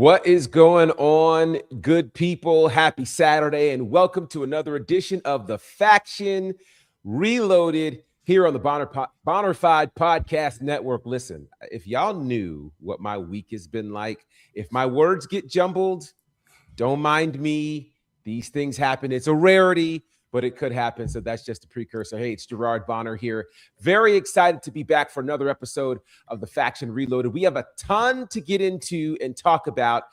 What is going on, good people? Happy Saturday, and welcome to another edition of the Faction Reloaded here on the Bonafide Podcast Network. Listen, if y'all knew what my week has been like, if my words get jumbled, don't mind me. These things happen. It's a rarity, but it could happen. So that's just a precursor. Hey, it's Gerard Bonner here. Very excited to be back for another episode of the Faction Reloaded. We have a ton to get into and talk about,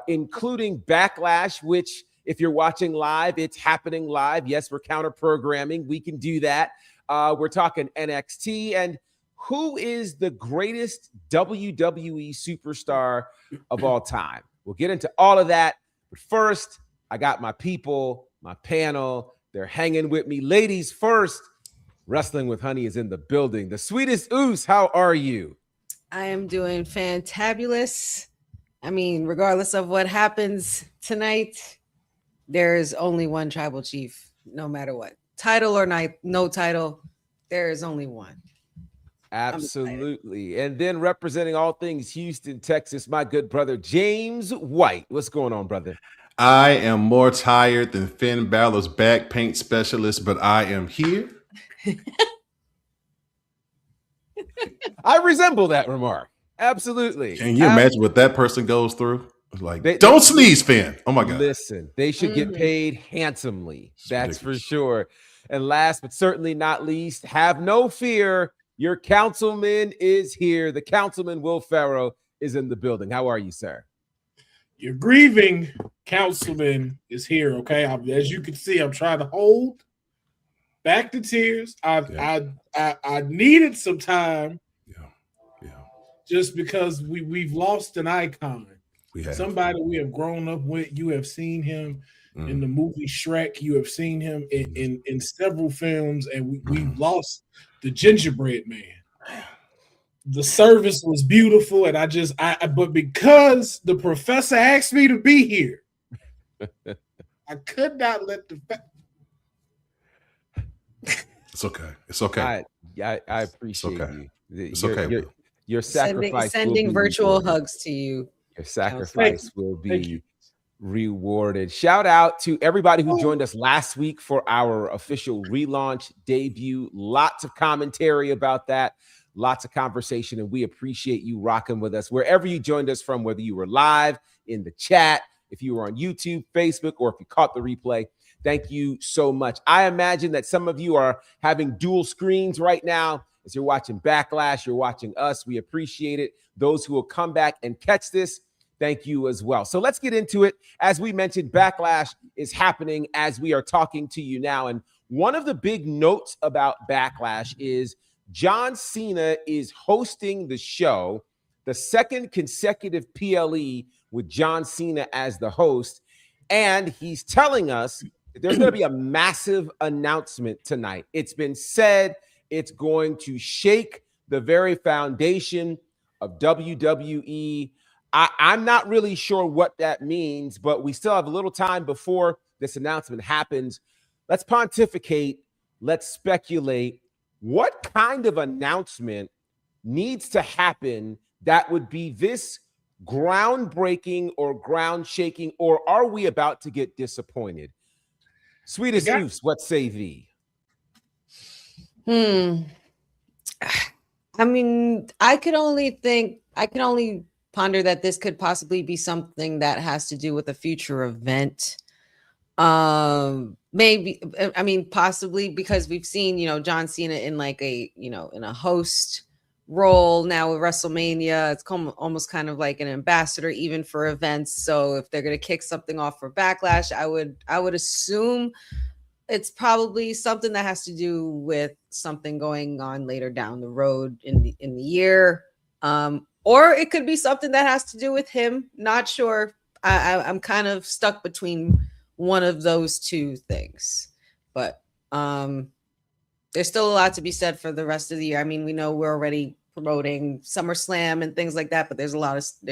including Backlash, which if you're watching live, it's happening live. Yes, we're counter programming. We can do that. We're talking NXT and who is the greatest WWE superstar of all time. We'll get into all of that. But first, I got my people, my panel. They're hanging with me. Ladies first, Wrestling with Honey is in the building. The sweetest Oos, how are you? I am doing fantabulous. I mean, regardless of what happens tonight, there is only one tribal chief, no matter what. Title or no title, there is only one. Absolutely. And then representing all things Houston, Texas, my good brother, James White. What's going on, brother? I am more tired than Finn Balor's back paint specialist, but I am here. I resemble that remark. Absolutely. Can you imagine what that person goes through? Like, don't sneeze, Finn. Oh, my God. Listen, they should get paid handsomely. That's for sure. And last but certainly not least, have no fear. Your councilman is here. The councilman, Will Ferrell, is in the building. How are you, sir? Your grieving councilman is here, okay? As you can see, I'm trying to hold back the tears. I needed some time, just because we've lost an icon. Somebody we have grown up with. You have seen him in the movie Shrek. You have seen him in several films, and we've lost the gingerbread man. The service was beautiful, and but because the professor asked me to be here, I could not let the It's okay. It's okay. I appreciate you. It's okay. Your sacrifice sending virtual hugs to you. Your sacrifice will be rewarded. Shout out to everybody who joined us last week for our official relaunch debut. Lots of commentary about that. Lots of conversation, and we appreciate you rocking with us wherever you joined us from, whether you were live in the chat, if you were on YouTube, Facebook, or if you caught the replay. Thank you so much. I imagine that some of you are having dual screens right now as you're watching Backlash, you're watching us. We appreciate it. Those who will come back and catch this, thank you as well. So let's get into it. As we mentioned, Backlash is happening as we are talking to you now. And one of the big notes about Backlash is John Cena is hosting the show, the second consecutive PLE with John Cena as the host. And he's telling us that there's going to be a massive announcement tonight. It's been said it's going to shake the very foundation of WWE. I'm not really sure what that means, but we still have a little time before this announcement happens. Let's pontificate. Let's speculate. What kind of announcement needs to happen that would be this groundbreaking or ground shaking, or are we about to get disappointed? Sweetest Goose, what say thee? I mean, I can only ponder that this could possibly be something that has to do with a future event. Maybe, I mean, possibly because we've seen, John Cena in like in a host role now with WrestleMania. It's almost kind of like an ambassador even for events. So if they're going to kick something off for Backlash, I would assume it's probably something that has to do with something going on later down the road in the year. Or it could be something that has to do with him. Not sure. I'm kind of stuck between one of those two things, but there's still a lot to be said for the rest of the year. I mean, we know we're already promoting SummerSlam and things like that, but there's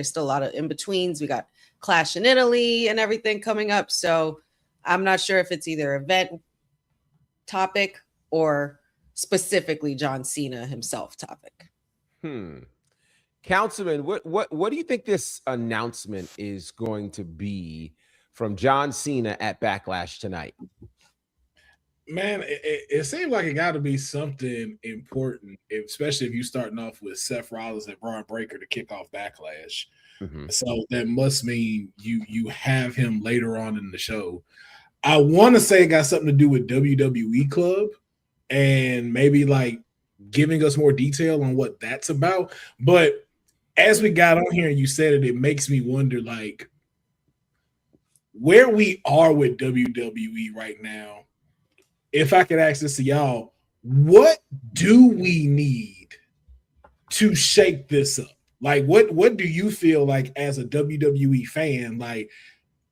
still a lot of in-betweens. We got Clash in Italy and everything coming up. So I'm not sure if it's either event topic or specifically John Cena himself topic. Councilman, what do you think this announcement is going to be from John Cena at Backlash tonight? Man, it seemed like it got to be something important, especially if you're starting off with Seth Rollins and Braun Breaker to kick off Backlash. So that must mean you have him later on in the show. I want to say it got something to do with WWE Club and maybe like giving us more detail on what that's about. But as we got on here and you said it, it makes me wonder like where we are with WWE right now. If I could ask this to y'all, what do we need to shake this up? Like, what do you feel like as a WWE fan? Like,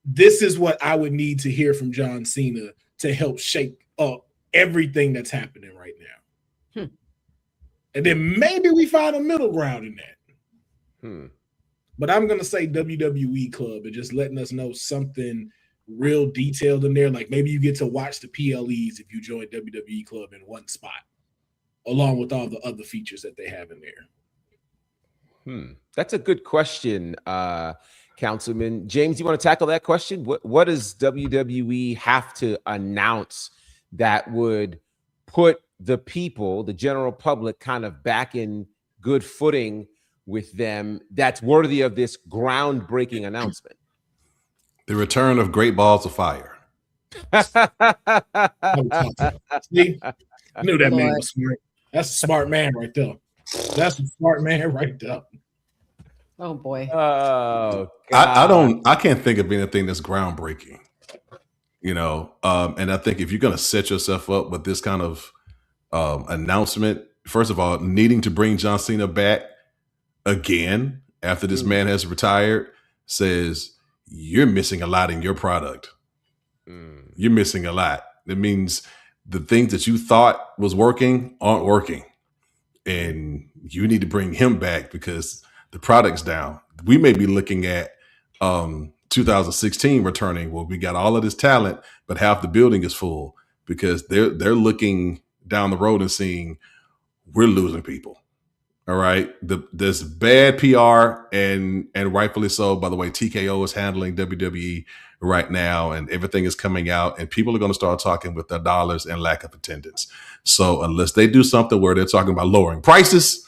this is what I would need to hear from John Cena to help shake up everything that's happening right now. And then maybe we find a middle ground in that. But I'm going to say WWE Club and just letting us know something real detailed in there. Like maybe you get to watch the PLEs if you join WWE Club in one spot, along with all the other features that they have in there. That's a good question, Councilman. James, you want to tackle that question? What does WWE have to announce that would put the people, the general public, kind of back in good footing with them that's worthy of this groundbreaking announcement? The return of Great Balls of Fire. See? I knew that man was smart. That's a smart man right there. That's a smart man right there. Oh boy. Oh, I can't think of anything that's groundbreaking. You know, and I think if you're going to set yourself up with this kind of announcement, first of all, needing to bring John Cena back again after this man has retired says you're missing a lot in your product. You're missing a lot. It means the things that you thought was working aren't working. And you need to bring him back because the product's down. We may be looking at 2016 returning where we got all of this talent, but half the building is full because they're looking down the road and seeing we're losing people. All right. There's bad PR and rightfully so. By the way, TKO is handling WWE right now and everything is coming out and people are going to start talking with their dollars and lack of attendance. So unless they do something where they're talking about lowering prices,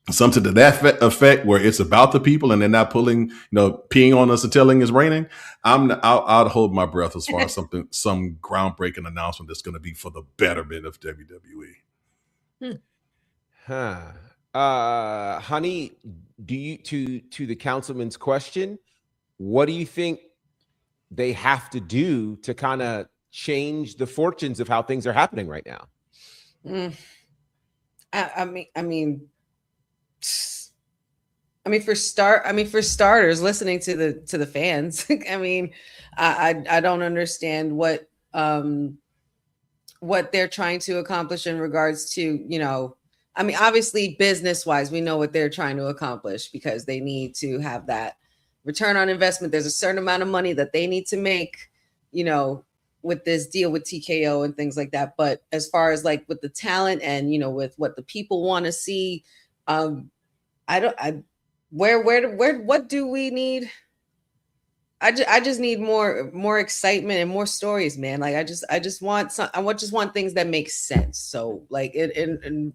something to that effect where it's about the people and they're not pulling, peeing on us and telling it's raining, I'll hold my breath as far as some groundbreaking announcement that's going to be for the betterment of WWE. Honey, do you to the councilman's question, what do you think they have to do to kind of change the fortunes of how things are happening right now? I mean, for starters, listening to the fans. I mean, I don't understand what they're trying to accomplish in regards to, obviously business wise, we know what they're trying to accomplish because they need to have that return on investment. There's a certain amount of money that they need to make, with this deal with TKO and things like that. But as far as like with the talent and, with what the people want to see, what do we need? I just need more excitement and more stories, man. Like I just want things that make sense. So like and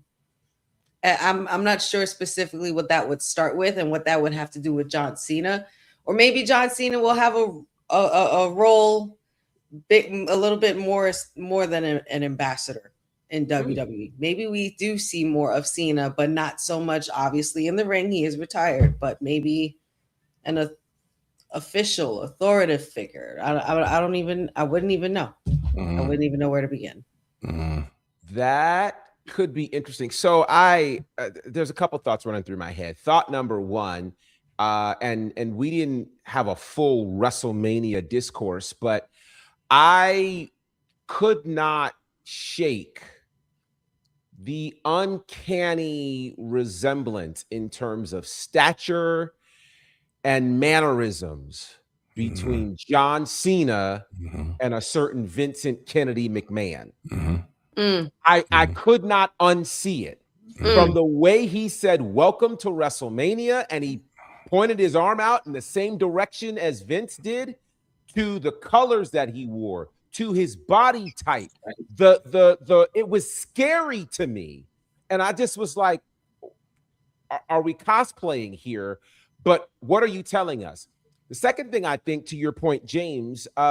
I'm not sure specifically what that would start with and what that would have to do with John Cena, or maybe John Cena will have a role a little bit more than an ambassador in WWE. Maybe we do see more of Cena, but not so much obviously in the ring. He is retired, but maybe an official authoritative figure. I wouldn't even know. I wouldn't even know where to begin. That could be interesting. So there's a couple thoughts running through my head. Thought number one, and we didn't have a full WrestleMania discourse, but I could not shake the uncanny resemblance in terms of stature and mannerisms between John Cena and a certain Vincent Kennedy McMahon. I could not unsee it. From the way he said, "Welcome to WrestleMania," and he pointed his arm out in the same direction as Vince did, to the colors that he wore, to his body type, it was scary to me. And I just was like, are we cosplaying here? But what are you telling us? The second thing I think, to your point, James, a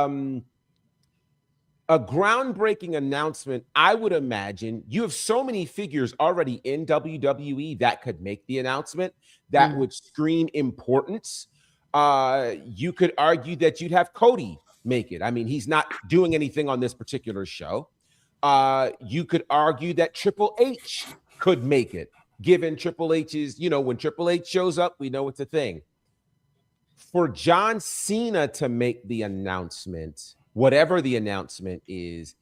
groundbreaking announcement, I would imagine you have so many figures already in WWE that could make the announcement, that would scream importance. You could argue that you'd have Cody make it. I mean, he's not doing anything on this particular show. You could argue that Triple H could make it, given Triple H's, when Triple H shows up, we know it's a thing. For John Cena to make the announcement, whatever the announcement is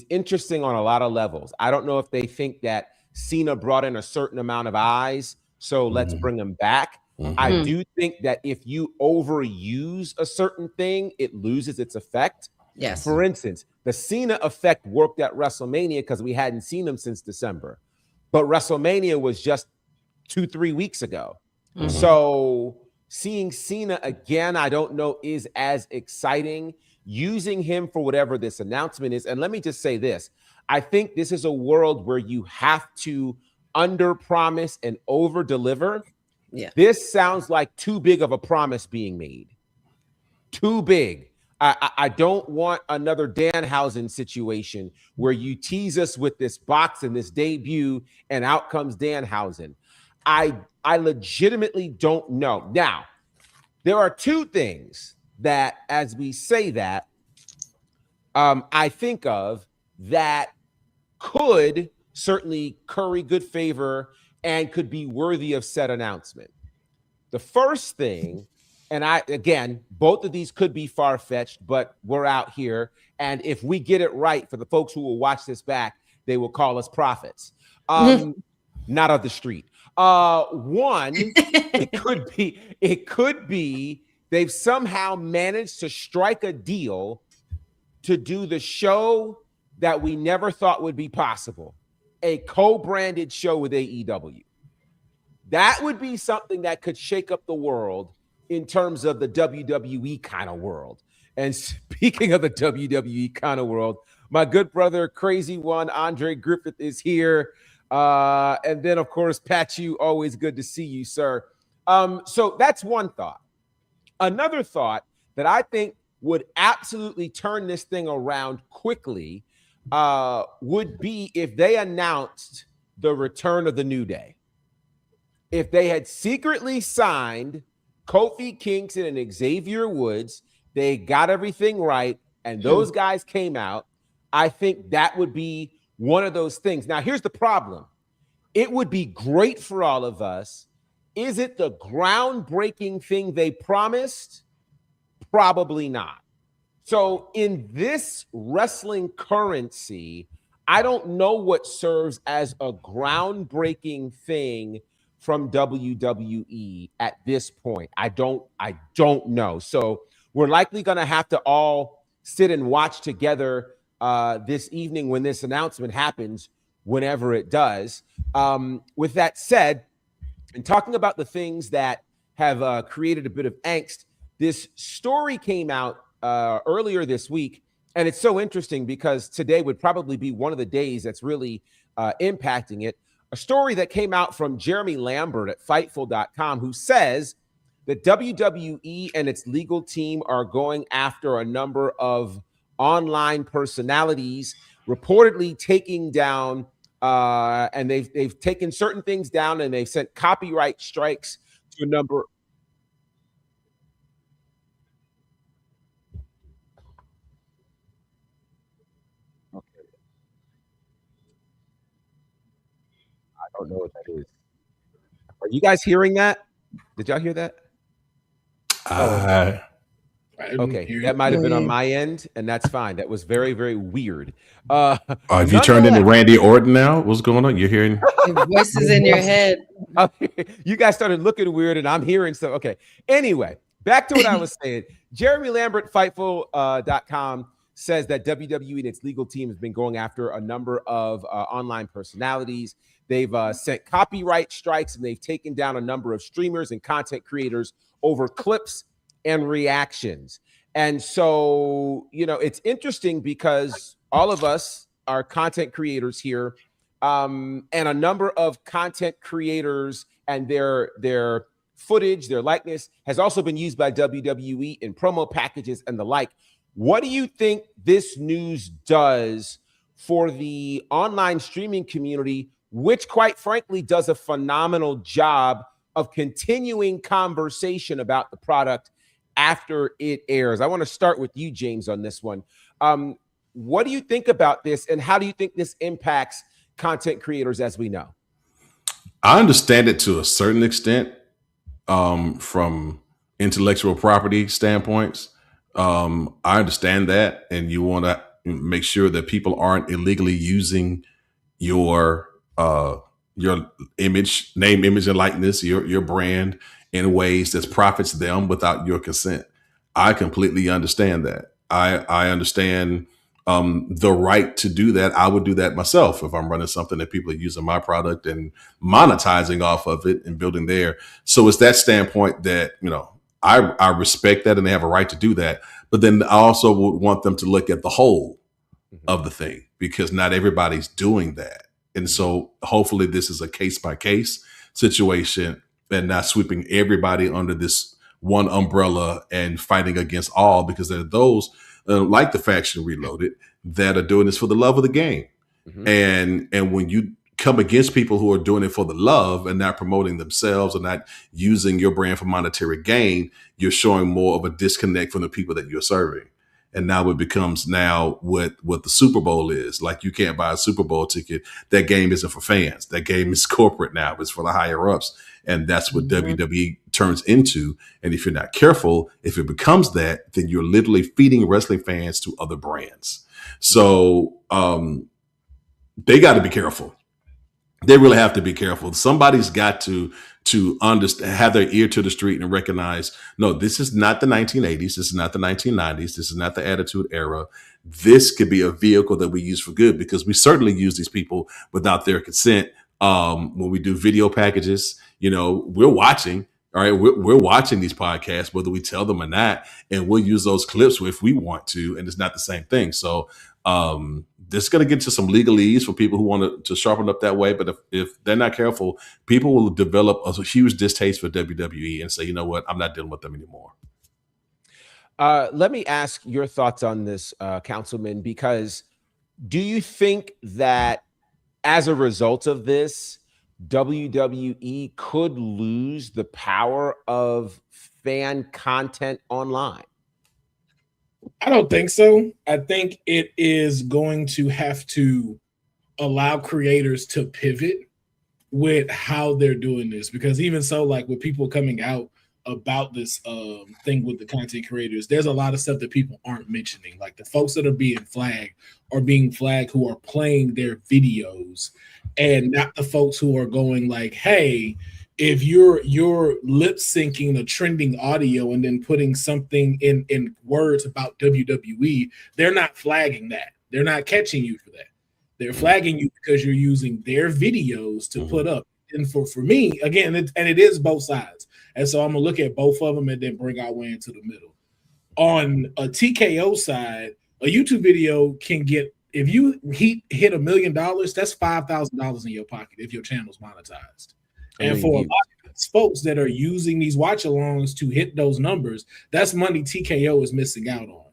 interesting on a lot of levels. I don't know if they think that Cena brought in a certain amount of eyes, so let's bring him back. I do think that if you overuse a certain thing, it loses its effect. Yes. For instance, the Cena effect worked at WrestleMania because we hadn't seen him since December. But WrestleMania was just 2-3 weeks ago. So seeing Cena again, I don't know, is as exciting. Using him for whatever this announcement is. And let me just say this. I think this is a world where you have to under-promise and over-deliver. Yeah. This sounds like too big of a promise being made. Too big. I don't want another Danhausen situation where you tease us with this box and this debut and out comes Danhausen. I legitimately don't know. Now, there are two things that, as we say that, I think of that could certainly curry good favor and could be worthy of said announcement. The first thing, and again, both of these could be far-fetched, but we're out here, and if we get it right, for the folks who will watch this back, they will call us prophets. Not of the street. One, it could be they've somehow managed to strike a deal to do the show that we never thought would be possible, a co-branded show with AEW. That would be something that could shake up the world in terms of the WWE kind of world. And speaking of the WWE kind of world, my good brother, Crazy One, Andre Griffith, is here. And then, of course, Pat, you, always good to see you, sir. So that's one thought. Another thought that I think would absolutely turn this thing around quickly would be if they announced the return of the New Day. If they had secretly signed Kofi Kingston and Xavier Woods, they got everything right, and those guys came out, I think that would be one of those things. Now, here's the problem. It would be great for all of us. Is it the groundbreaking thing they promised? Probably not. So in this wrestling currency, I don't know what serves as a groundbreaking thing from WWE at this point. I don't know. So we're likely going to have to all sit and watch together this evening when this announcement happens, whenever it does. With that said, and talking about the things that have created a bit of angst, this story came out earlier this week, and it's so interesting because today would probably be one of the days that's really impacting it. A story that came out from Jeremy Lambert at Fightful.com, who says that WWE and its legal team are going after a number of online personalities, reportedly taking down and they've taken certain things down, and they've sent copyright strikes to a number. Okay. I don't know what that is. Are you guys hearing that? Did y'all hear that? Okay, that might have been on my end, and that's fine. That was very, very weird. Have you turned into Randy Orton now? What's going on? You're hearing voices in your head. You guys started looking weird, and I'm hearing stuff. Okay. Anyway, back to what I was saying. Jeremy Lambert, Fightful.com, says that WWE and its legal team has been going after a number of online personalities. They've sent copyright strikes, and they've taken down a number of streamers and content creators over clips and reactions. And so, it's interesting because all of us are content creators here, and a number of content creators and their footage, their likeness has also been used by WWE in promo packages and the like. What do you think this news does for the online streaming community, which quite frankly does a phenomenal job of continuing conversation about the product after it airs? I want to start with you, James, on this one. What do you think about this, and how do you think this impacts content creators as we know? I understand it to a certain extent from intellectual property standpoints. I understand that, and you want to make sure that people aren't illegally using your image, name, image, and likeness, your brand in ways that profits them without your consent. I completely understand that. I understand the right to do that. I would do that myself if I'm running something that people are using my product and monetizing off of it and building there. So it's that standpoint that, I respect that, and they have a right to do that. But then I also would want them to look at the whole of the thing, because not everybody's doing that. And so hopefully this is a case by case situation and not sweeping everybody under this one umbrella and fighting against all, because there are those like the Faction Reloaded that are doing this for the love of the game. And when you come against people who are doing it for the love and not promoting themselves or not using your brand for monetary gain, you're showing more of a disconnect from the people that you're serving. And now it becomes what the Super Bowl is. Like, you can't buy a Super Bowl ticket. That game isn't for fans. That game is corporate now. It's for the higher ups. And that's what WWE turns into. And if you're not careful, if it becomes that, then you're literally feeding wrestling fans to other brands. So they got to be careful. They really have to be careful. Somebody's got to understand, have their ear to the street and recognize, no, this is not the 1980s. This is not the 1990s. This is not the Attitude Era. This could be a vehicle that we use for good, because we certainly use these people without their consent. When we do video packages, we're watching. All right, we're watching these podcasts, whether we tell them or not, and we'll use those clips if we want to, and it's not the same thing. So this is going to get to some legalese for people who want to sharpen up that way. But if they're not careful, people will develop a huge distaste for WWE and say, you know what, I'm not dealing with them anymore. Let me ask your thoughts on this, Councilman, because do you think that as a result of this, WWE could lose the power of fan content online? I don't think so. I think it is going to have to allow creators to pivot with how they're doing this, because even so, like with people coming out about this thing with the content creators, there's a lot of stuff that people aren't mentioning. Like the folks that are being flagged who are playing their videos, and not the folks who are going like, hey, if you're lip syncing a trending audio and then putting something in words about WWE, they're not flagging that. They're not catching you for that. They're flagging you because you're using their videos to put up. And for me, again, it is both sides. And so I'm going to look at both of them and then bring our way into the middle. On a TKO side, a YouTube video can get, if you hit $1 million, that's $5,000 in your pocket if your channel's monetized. And for a lot of folks that are using these watch-alongs to hit those numbers, that's money TKO is missing out on.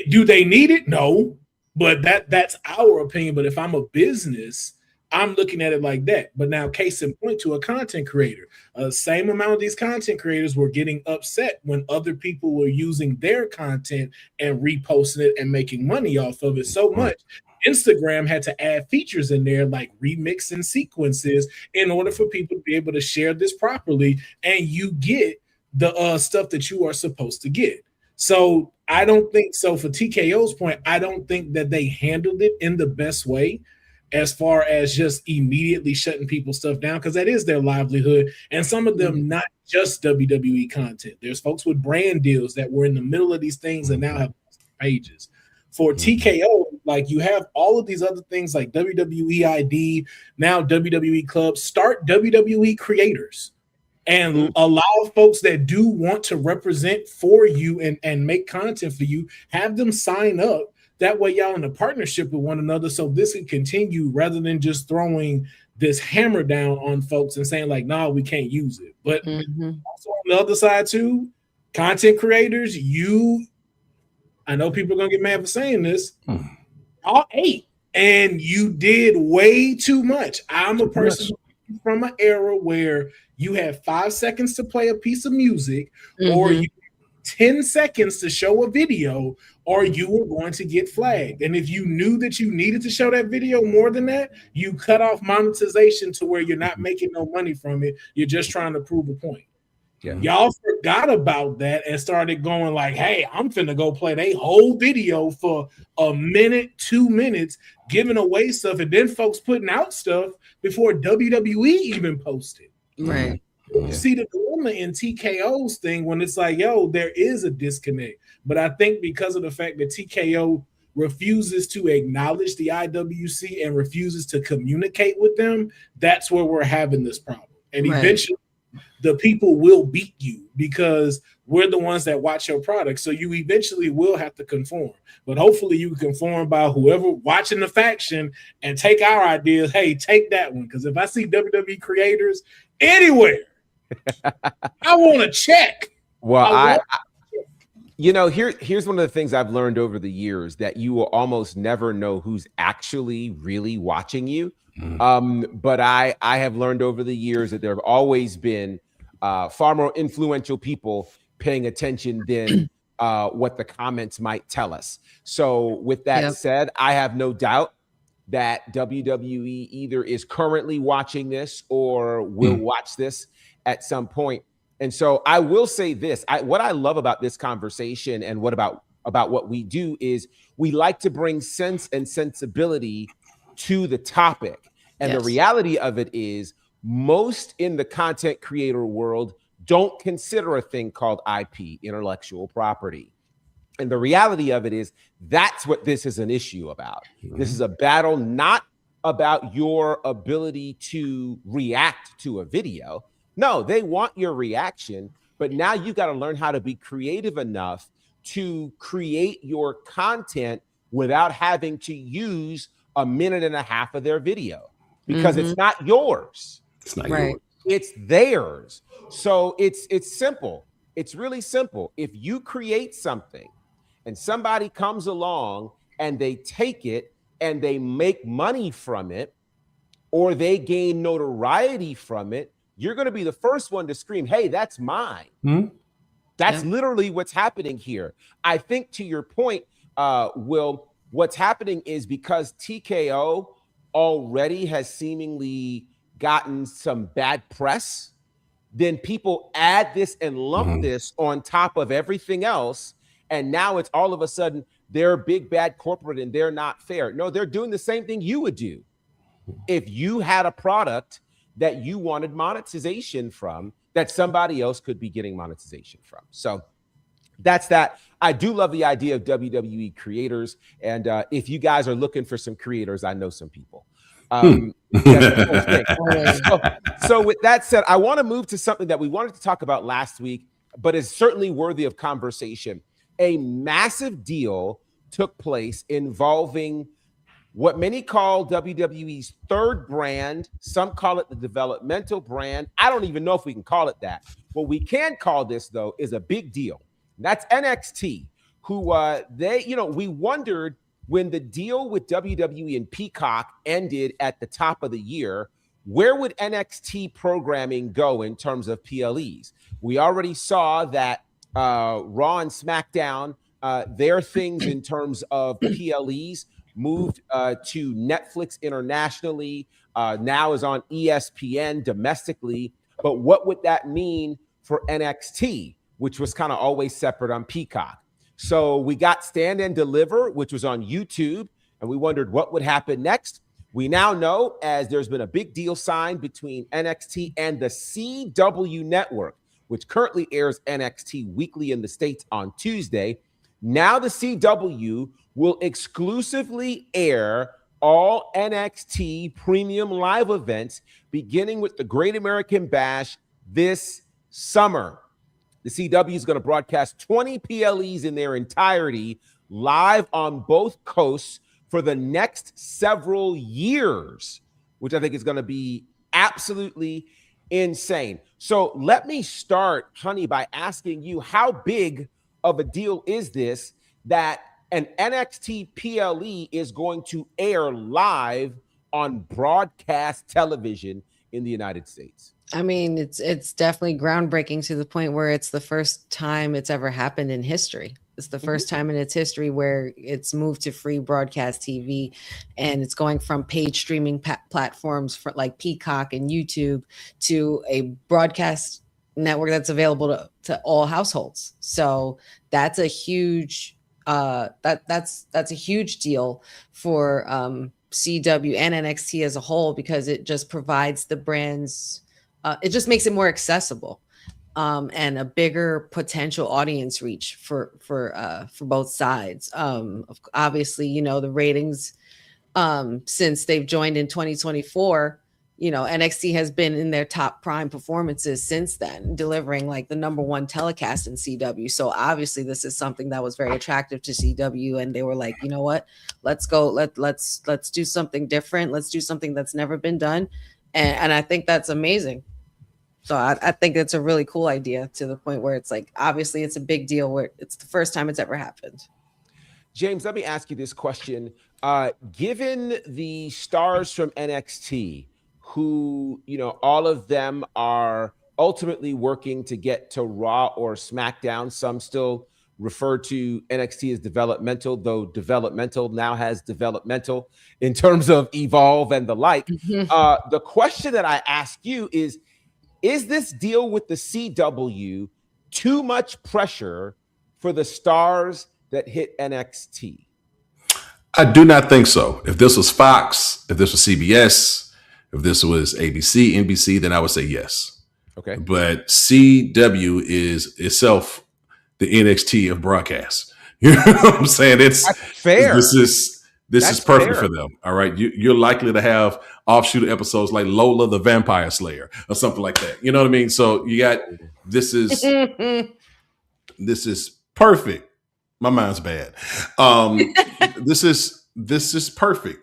Do they need it? No, but that's our opinion. But if I'm a business, I'm looking at it like that. But now, case in point to a content creator, same amount of these content creators were getting upset when other people were using their content and reposting it and making money off of it so much. Instagram had to add features in there like remixing sequences in order for people to be able to share this properly, and you get the stuff that you are supposed to get. So I don't think so. For TKO's point, I don't think that they handled it in the best way as far as just immediately shutting people's stuff down, because that is their livelihood. And some of them, not just WWE content. There's folks with brand deals that were in the middle of these things and now have pages. For TKO, like you have all of these other things like WWE ID, now WWE Club, start WWE creators and allow folks that do want to represent for you and make content for you, have them sign up. That way y'all in a partnership with one another so this can continue rather than just throwing this hammer down on folks and saying like, nah, we can't use it. But also on the other side too, content creators, I know people are going to get mad for saying this, y'all ate and you did way too much. I'm a person from an era where you had 5 seconds to play a piece of music or you 10 seconds to show a video or you were going to get flagged. And if you knew that you needed to show that video more than that, you cut off monetization to where you're not making no money from it. You're just trying to prove a point. Yeah. Y'all forgot about that and started going like, hey, I'm finna go play they whole video for a minute, 2 minutes, giving away stuff, and then folks putting out stuff before WWE even posted. Right. You see the dilemma in TKO's thing when it's like, yo, there is a disconnect. But I think because of the fact that TKO refuses to acknowledge the IWC and refuses to communicate with them, that's where we're having this problem. And eventually the people will beat you because we're the ones that watch your product. So you eventually will have to conform. But hopefully you can conform by whoever watching the faction and take our ideas. Hey, take that one. Because if I see WWE creators anywhere, I want to check. Well, here's one of the things I've learned over the years, that you will almost never know who's actually really watching you. But I have learned over the years that there have always been far more influential people paying attention than what the comments might tell us. So with that said, I have no doubt that WWE either is currently watching this or will watch this at some point. And so I will say this, what I love about this conversation and what about what we do is we like to bring sense and sensibility to the topic. And the reality of it is most in the content creator world don't consider a thing called IP, intellectual property. And the reality of it is that's what this is an issue about. This is a battle not about your ability to react to a video. No, they want your reaction, but now you got to learn how to be creative enough to create your content without having to use a minute and a half of their video because it's not yours. It's not yours. It's theirs. So it's simple. It's really simple. If you create something and somebody comes along and they take it and they make money from it or they gain notoriety from it, you're going to be the first one to scream, hey, that's mine. That's literally what's happening here. I think to your point, Will, what's happening is because TKO already has seemingly gotten some bad press, then people add this and lump this on top of everything else. And now it's all of a sudden they're big, bad corporate and they're not fair. No, they're doing the same thing you would do. If you had a product that you wanted monetization from, that somebody else could be getting monetization from. So that's that. I do love the idea of WWE creators. And if you guys are looking for some creators, I know some people. So with that said, I want to move to something that we wanted to talk about last week, but is certainly worthy of conversation. A massive deal took place involving what many call WWE's third brand. Some call it the developmental brand. I don't even know if we can call it that. What we can call this, though, is a big deal. That's NXT, who we wondered when the deal with WWE and Peacock ended at the top of the year, where would NXT programming go in terms of PLEs? We already saw that Raw and SmackDown, their things in terms of PLEs moved to Netflix internationally, now is on ESPN domestically. But what would that mean for NXT, which was kind of always separate on Peacock? So we got Stand and Deliver, which was on YouTube, and we wondered what would happen next. We now know, as there's been a big deal signed between NXT and the CW network, which currently airs NXT weekly in the States on Tuesday. Now the CW will exclusively air all NXT premium live events, beginning with the Great American Bash this summer. The CW is going to broadcast 20 PLEs in their entirety live on both coasts for the next several years, which I think is going to be absolutely insane. So let me start, Honey, by asking you, how big of a deal is this that an NXT PLE is going to air live on broadcast television in the United States? I mean, it's definitely groundbreaking to the point where it's the first time it's ever happened in history. It's the first time in its history where it's moved to free broadcast TV, and it's going from paid streaming platforms for like Peacock and YouTube to a broadcast network that's available to all households. So that's a huge that's a huge deal for CW and NXT as a whole, because it just provides the brands. It just makes it more accessible and a bigger potential audience reach for both sides. Obviously, you know, the ratings since they've joined in 2024, you know, NXT has been in their top prime performances since then, delivering like the #1 telecast in CW. So obviously this is something that was very attractive to CW, and they were like, you know what, let's go, let's do something different. Let's do something that's never been done. And I think that's amazing. So I think it's a really cool idea, to the point where it's like, obviously it's a big deal, where it's the first time it's ever happened. James, let me ask you this question. Given the stars from NXT, who, you know, all of them are ultimately working to get to Raw or SmackDown, some still refer to NXT as developmental, though developmental now has developmental in terms of Evolve and the like. The question that I ask you is this deal with the CW too much pressure for the stars that hit NXT? I do not think so. If this was Fox, if this was CBS, if this was ABC, NBC, then I would say yes. Okay. But CW is itself the NXT of broadcast. You know what I'm saying? That's fair. This is perfect for them. All right. You're likely to have offshoot episodes like Lola the Vampire Slayer or something like that. You know what I mean? So you got, this is perfect. My mind's bad. This is perfect.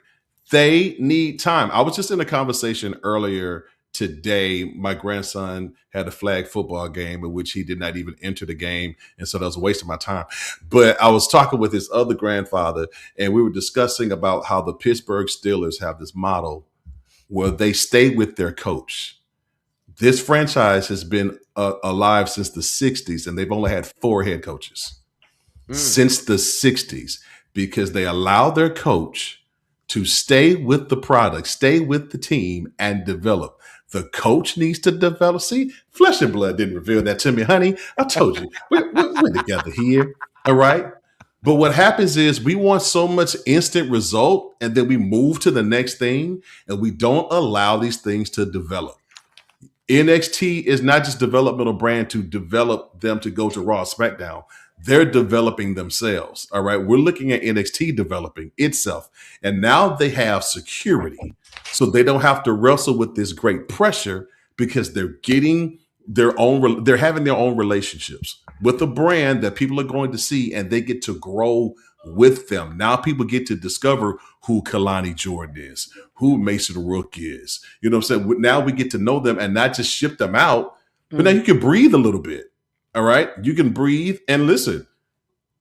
They need time. I was just in a conversation earlier today. My grandson had a flag football game in which he did not even enter the game, and so that was a waste of my time. But I was talking with his other grandfather, and we were discussing about how the Pittsburgh Steelers have this model where they stay with their coach. This franchise has been alive since the 60s, and they've only had 4 head coaches since the 60s, because they allow their coach to stay with the product, stay with the team, and develop. The coach needs to develop. See, Flesh and Blood didn't reveal that to me, honey. I told you. We're together here, all right? But what happens is we want so much instant result, and then we move to the next thing, and we don't allow these things to develop. NXT is not just developmental brand to develop them to go to Raw, SmackDown. They're developing themselves. All right. We're looking at NXT developing itself. And now they have security. So they don't have to wrestle with this great pressure, because they're getting they're having their own relationships with a brand that people are going to see, and they get to grow with them. Now people get to discover who Kalani Jordan is, who Mason Rook is. You know what I'm saying? Now we get to know them and not just ship them out, but now you can breathe a little bit. All right. You can breathe and listen.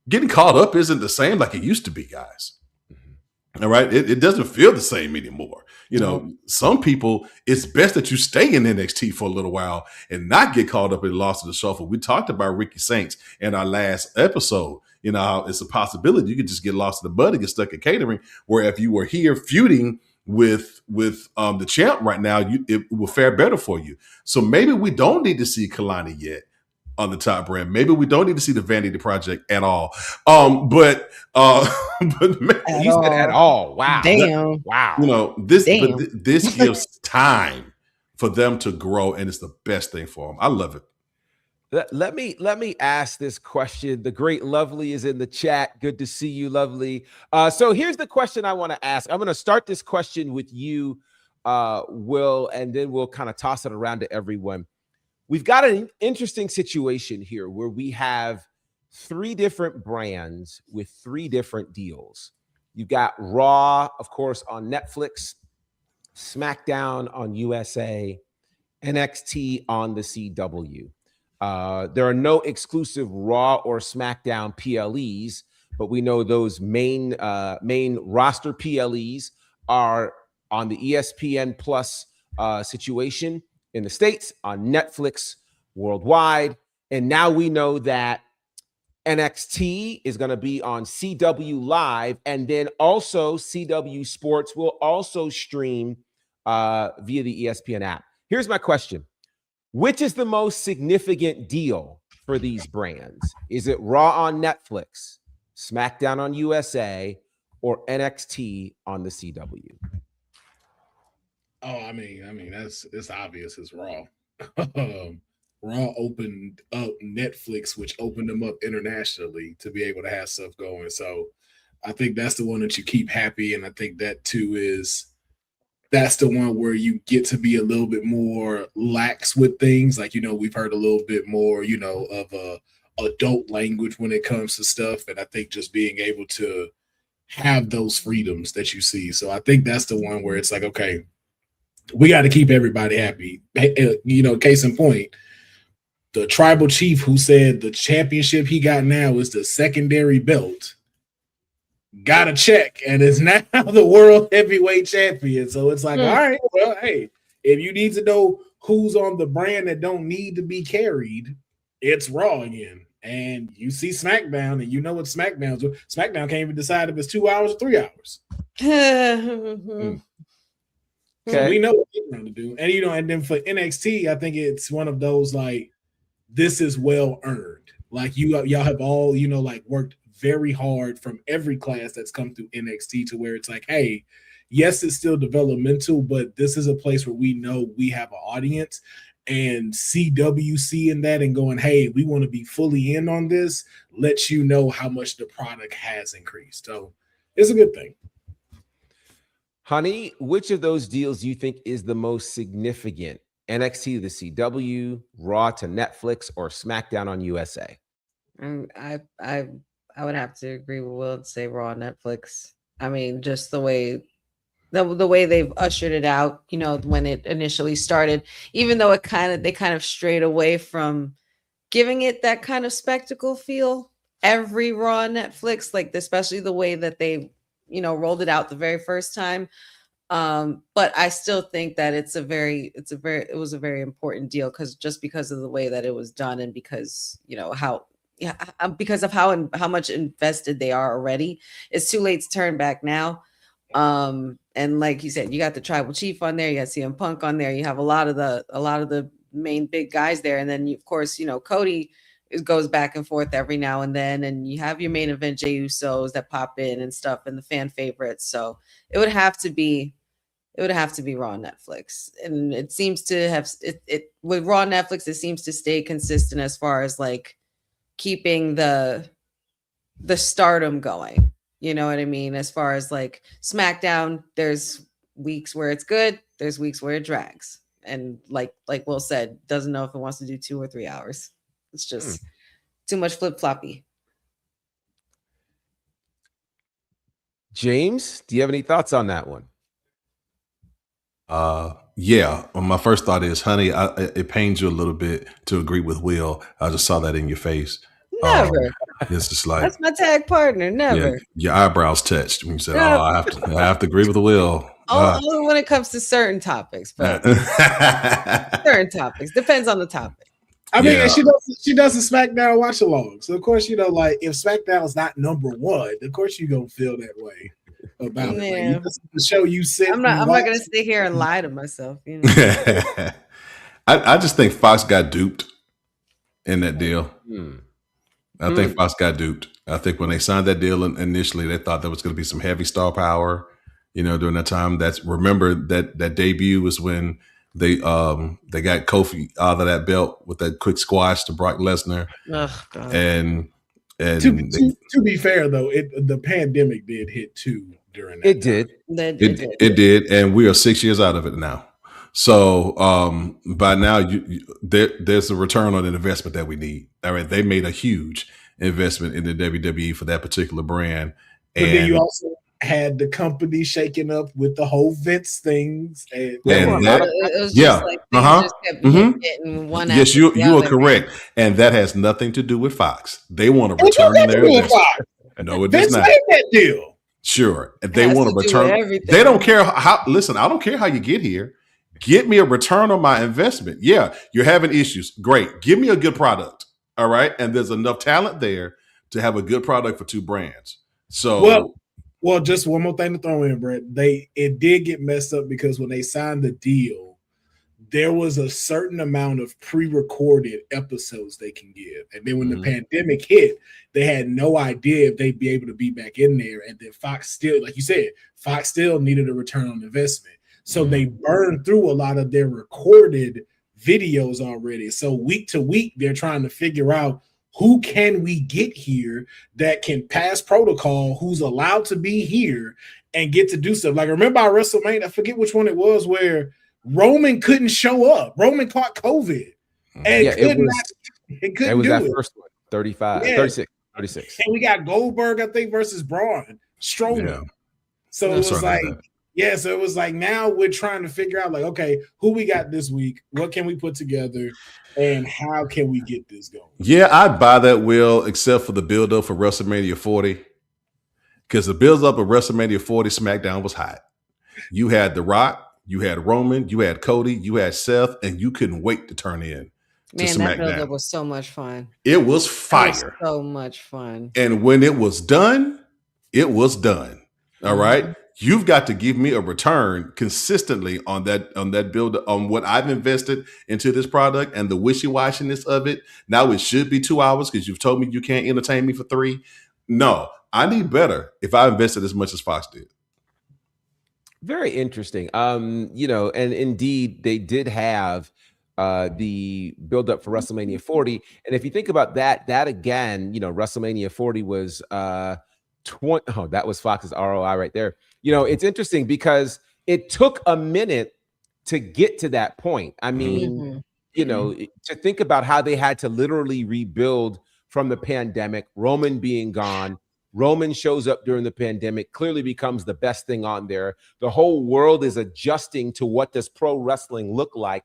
Getting caught up isn't the same like it used to be, guys. All right. It doesn't feel the same anymore. You know, some people, it's best that you stay in NXT for a little while and not get caught up in Lost in the Shuffle. We talked about Ricky Saints in our last episode. You know, how it's a possibility you could just get lost in the mud and get stuck in catering, where if you were here feuding with the champ right now, it will fare better for you. So maybe we don't need to see Kalani yet on the top brand. Maybe we don't need to see the Vanity Project at all. But you said at all. Wow. Damn. Wow. You know, this gives time for them to grow, and it's the best thing for them. I love it. Let me ask this question. The great Lovely is in the chat. Good to see you, Lovely. So here's the question I want to ask. I'm going to start this question with you, Will, and then we'll kind of toss it around to everyone. We've got an interesting situation here where we have 3 different brands with 3 different deals. You've got Raw, of course, on Netflix, SmackDown on USA, NXT on the CW. There are no exclusive Raw or SmackDown PLEs, but we know those main roster PLEs are on the ESPN Plus situation in the States, on Netflix worldwide. And now we know that NXT is going to be on CW Live, and then also CW Sports will also stream via the ESPN app. Here's my question. Which is the most significant deal for these brands? Is it Raw on Netflix, SmackDown on USA, or NXT on the CW? Oh, I mean, it's obvious it's Raw. Raw opened up Netflix, which opened them up internationally to be able to have stuff going. So I think that's the one that you keep happy, and I think that too that's the one where you get to be a little bit more lax with things. Like, we've heard a little bit more, of a adult language when it comes to stuff. And I think just being able to have those freedoms that you see. So I think that's the one where it's like, okay, we got to keep everybody happy. Case in point, the tribal chief who said the championship he got now is the secondary belt, got a check and is now the world heavyweight champion. So it's like, all right, well, hey, if you need to know who's on the brand that don't need to be carried, it's Raw again. And you see SmackDown, and you know what SmackDown's doing. SmackDown can't even decide if it's 2 hours or 3 hours. So we know what they're trying to do. And and then for NXT, I think it's one of those like, this is well earned. Like y'all have all, worked very hard from every class that's come through NXT to where it's like, hey, yes, it's still developmental, but this is a place where we know we have an audience, and CW seeing that and going, hey, we want to be fully in on this, lets you know how much the product has increased. So it's a good thing. Honey, which of those deals do you think is the most significant? NXT to the CW, Raw to Netflix, or SmackDown on USA? I would have to agree with Will and say Raw on Netflix. I mean, just the way they've ushered it out, when it initially started, even though they kind of strayed away from giving it that kind of spectacle feel. Every Raw on Netflix, like especially the way that they, rolled it out the very first time. But I still think that it was a very important deal because of the way that it was done, and because because of how much invested they are already. It's too late to turn back now. And like you said, you got the tribal chief on there, you got CM Punk on there, you have a lot of the main big guys there, and then of course Cody goes back and forth every now and then, and you have your main event Jey Usos that pop in and stuff, and the fan favorites. So it would have to be Raw on Netflix, and it seems to have it with Raw Netflix. It seems to stay consistent as far as like keeping the stardom going. You know what I mean? As far as like SmackDown, there's weeks where it's good, there's weeks where it drags, and like Will said, doesn't know if it wants to do 2 or 3 hours. It's just too much flip floppy. James, do you have any thoughts on that one? Yeah. Well, my first thought is, honey, it pains you a little bit to agree with Will. I just saw that in your face. Never. It's just like, that's my tag partner. Never. Yeah, your eyebrows touched when you said, "Oh, I have to agree with Will." Only when it comes to certain topics, but certain topics depends on the topic. I mean, and she does a SmackDown watch along, so of course like if SmackDown's not number one, of course you gonna feel that way about it. Like, the show you sit. I'm not gonna sit here and lie to myself. I just think Fox got duped in that deal. I think Fox got duped. I think when they signed that deal initially, they thought there was going to be some heavy star power, during that time. Remember that debut was when They got Kofi out of that belt with that quick squash to Brock Lesnar, and to be fair though, the pandemic did hit too during that. It did, and we are 6 years out of it now. So by now, there's a return on an investment that we need. All right, they made a huge investment in the WWE for that particular brand, but then you also had the company shaking up with the whole Vince things, it was just like just kept getting one. Yes, you are correct, and that has nothing to do with Fox. They want to return on their investment. No, it does not. Made that deal. Sure, they want to return. They don't care how. Listen, I don't care how you get here. Get me a return on my investment. Yeah, you're having issues. Great. Give me a good product. All right, and there's enough talent there to have a good product for two brands. So, well, just one more thing to throw in, Brett. It did get messed up because when they signed the deal, there was a certain amount of pre-recorded episodes they can give, and then when the pandemic hit, they had no idea if they'd be able to be back in there. And then Fox still, like you said, Fox still needed a return on investment. So they burned through a lot of their recorded videos already. So week to week, they're trying to figure out who can we get here that can pass protocol, who's allowed to be here and get to do stuff. Like, remember at WrestleMania, I forget which one it was, where Roman couldn't show up. Roman caught COVID. And it was that first one, 36. And we got Goldberg, I think, versus Braun Strowman. Yeah. So it was like... Yeah, so it was like now we're trying to figure out, like, okay, who we got this week? What can we put together? And how can we get this going? Yeah, I'd buy that, Will, except for the build-up for WrestleMania 40. Because the build-up of WrestleMania 40, SmackDown was hot. You had The Rock, you had Roman, you had Cody, you had Seth, and you couldn't wait to turn in to SmackDown. That build-up was so much fun. It was fire. It was so much fun. And when it was done, it was done. All right? You've got to give me a return consistently on that build, on what I've invested into this product and the wishy-washiness of it. Now it should be 2 hours because you've told me you can't entertain me for 3. No, I need better if I invested as much as Fox did. Very interesting. And indeed they did have the build up for WrestleMania 40. And if you think about that again, WrestleMania 40 was 20. Oh, that was Fox's ROI right there. It's interesting because it took a minute to get to that point. I mean, to think about how they had to literally rebuild from the pandemic, Roman being gone. Roman shows up during the pandemic, clearly becomes the best thing on there. The whole world is adjusting to what does pro wrestling look like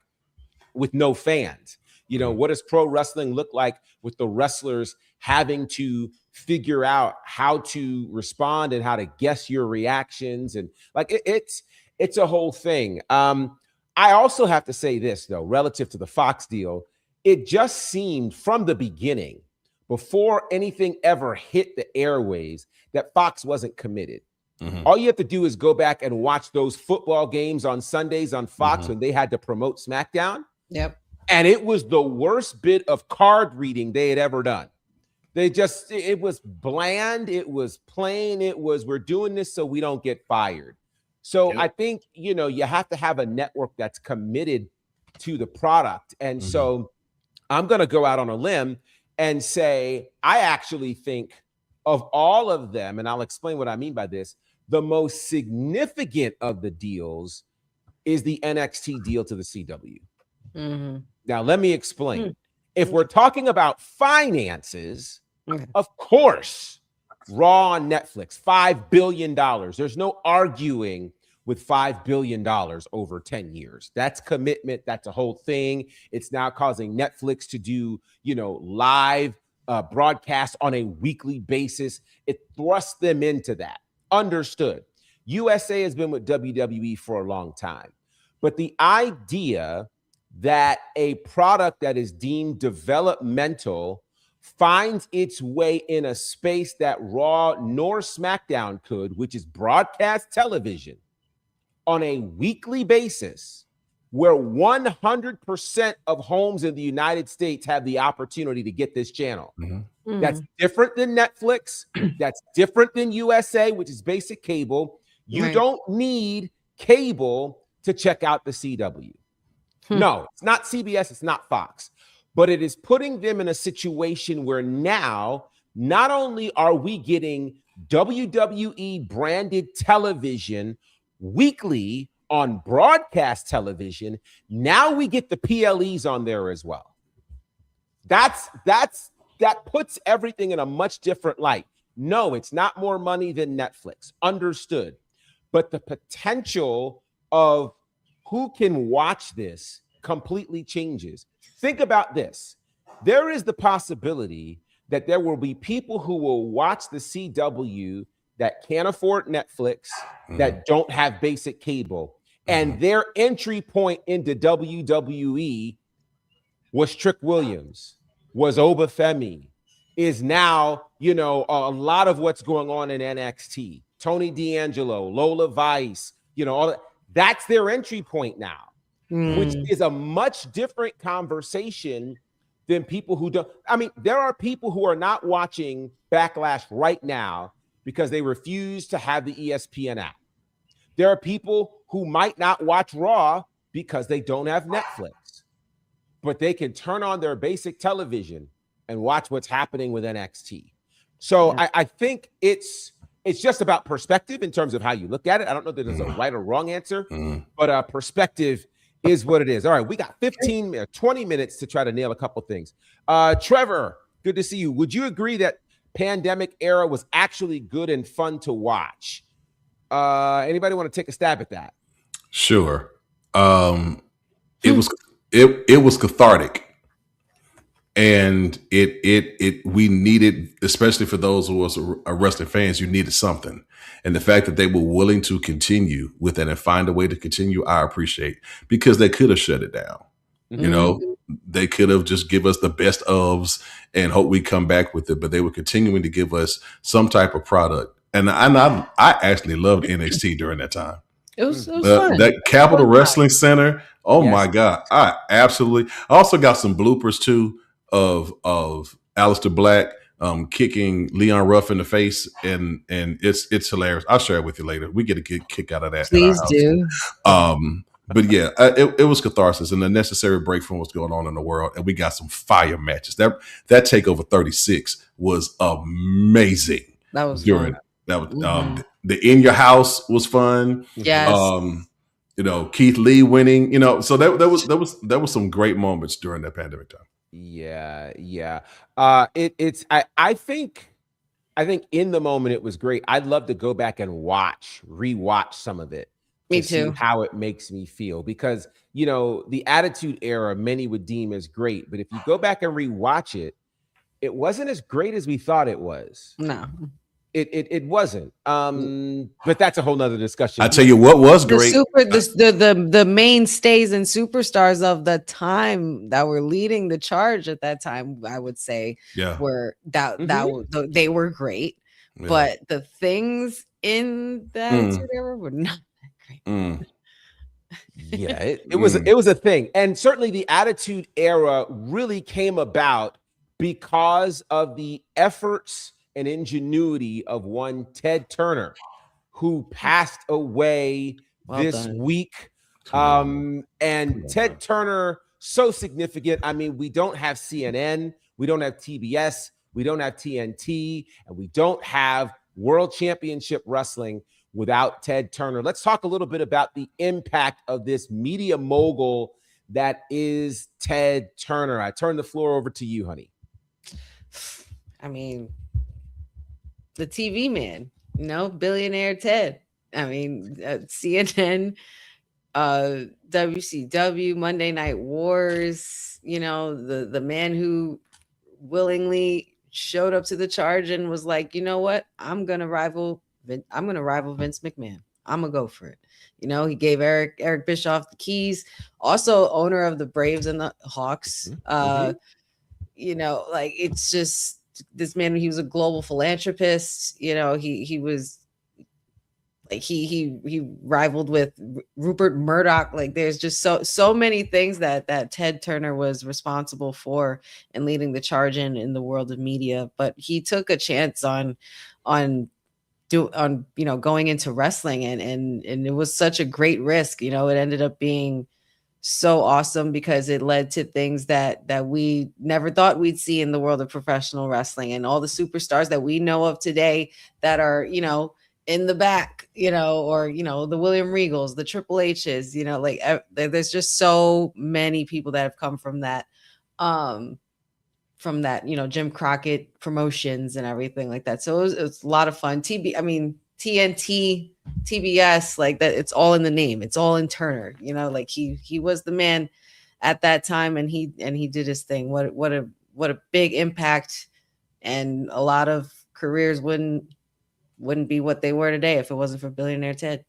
with no fans. What does pro wrestling look like with the wrestlers having to figure out how to respond and how to guess your reactions? And like, it's a whole thing. I also have to say this, though, relative to the Fox deal, it just seemed from the beginning, before anything ever hit the airways, that Fox wasn't committed. All you have to do is go back and watch those football games on Sundays on Fox when they had to promote SmackDown. Yep. And it was the worst bit of card reading they had ever done. It was bland. It was plain. It was, we're doing this so we don't get fired. So I think, you have to have a network that's committed to the product. And so I'm going to go out on a limb and say, I actually think of all of them, and I'll explain what I mean by this, the most significant of the deals is the NXT deal to the CW. Now, let me explain. If we're talking about finances, of course, Raw on Netflix, $5 billion. There's no arguing with $5 billion over 10 years. That's commitment. That's a whole thing. It's now causing Netflix to do, live broadcasts on a weekly basis. It thrusts them into that. Understood. USA has been with WWE for a long time. But the idea that a product that is deemed developmental finds its way in a space that Raw nor SmackDown could, which is broadcast television on a weekly basis, where 100% of homes in the United States have the opportunity to get this channel. That's different than Netflix. That's different than USA, which is basic cable. You don't need cable to check out the CW. No, it's not CBS, it's not Fox, but it is putting them in a situation where now not only are we getting WWE branded television weekly on broadcast television, now we get the PLEs on there as well. That puts everything in a much different light. No, it's not more money than Netflix. Understood. But the potential of who can watch this completely changes. Think about this. There is the possibility that there will be people who will watch the CW that can't afford Netflix, that don't have basic cable, and their entry point into WWE was Trick Williams, was Obafemi, is now, a lot of what's going on in NXT. Tony D'Angelo, Lola Vice, all that. That's their entry point now, which is a much different conversation than people who don't. I mean, there are people who are not watching Backlash right now because they refuse to have the ESPN app. There are people who might not watch Raw because they don't have Netflix, but they can turn on their basic television and watch what's happening with NXT. So I think it's just about perspective in terms of how you look at it. I don't know that there's a right or wrong answer, but perspective is what it is. All right, we got 20 minutes to try to nail a couple things. Trevor, good to see you. Would you agree that pandemic era was actually good and fun to watch? Anybody want to take a stab at that? Sure. It was cathartic. And we needed, especially for those who are wrestling fans, you needed something. And the fact that they were willing to continue with that and find a way to continue, I appreciate, because they could have shut it down. They could have just give us the best ofs and hope we come back with it, but they were continuing to give us some type of product. And I actually loved NXT during that time. It was fun. That Capitol Wrestling Center. Oh my God. I also got some bloopers too of Aleister Black kicking Leon Ruff in the face, and it's hilarious. I'll share it with you later. We get a good kick out of that. Please do. But yeah, it was catharsis and a necessary break from what's going on in the world, and we got some fire matches. That Takeover 36 was amazing. That was during fun. That was the In Your House was fun. Yes. Keith Lee winning. So there was some great moments during that pandemic time. Yeah. I think in the moment it was great. I'd love to go back and rewatch some of it. Me to too. See how it makes me feel, because the Attitude Era many would deem as great, but if you go back and rewatch it, it wasn't as great as we thought it was. No. It wasn't. But that's a whole nother discussion. I tell you what was great. The mainstays and superstars of the time that were leading the charge at that time, I would say, were they were great. Yeah. But the things in that era were not that great. Yeah, it was a thing. And certainly the Attitude Era really came about because of the efforts and ingenuity of one Ted Turner, who passed away this week. And Ted Turner, so significant. I mean, we don't have CNN, we don't have TBS, we don't have TNT, and we don't have World Championship Wrestling without Ted Turner. Let's talk a little bit about the impact of this media mogul that is Ted Turner. I turn the floor over to you, honey. I mean, the TV man, billionaire Ted. I mean, CNN, WCW, Monday Night Wars, the man who willingly showed up to the charge and was like, you know what? I'm going to rival Vince McMahon. I'm going to go for it. He gave Eric Bischoff the keys, also owner of the Braves and the Hawks. It's just, this man, he was a global philanthropist. He was like, he rivaled with Rupert Murdoch. Like, there's just so many things that Ted Turner was responsible for and leading the charge in the world of media. But he took a chance on going into wrestling, and it was such a great risk. It ended up being so awesome because it led to things that we never thought we'd see in the world of professional wrestling, and all the superstars that we know of today that are, you know, in the back, you know, or, you know, the William Regals, the Triple H's, you know, like there's just so many people that have come from that, you know, Jim Crockett Promotions and everything like that. So it was a lot of fun. TNT, TBS, like that, it's all in the name. It's all in Turner, you know, like he was the man at that time, and he did his thing. What a big impact, and a lot of careers wouldn't be what they were today if it wasn't for Billionaire Ted.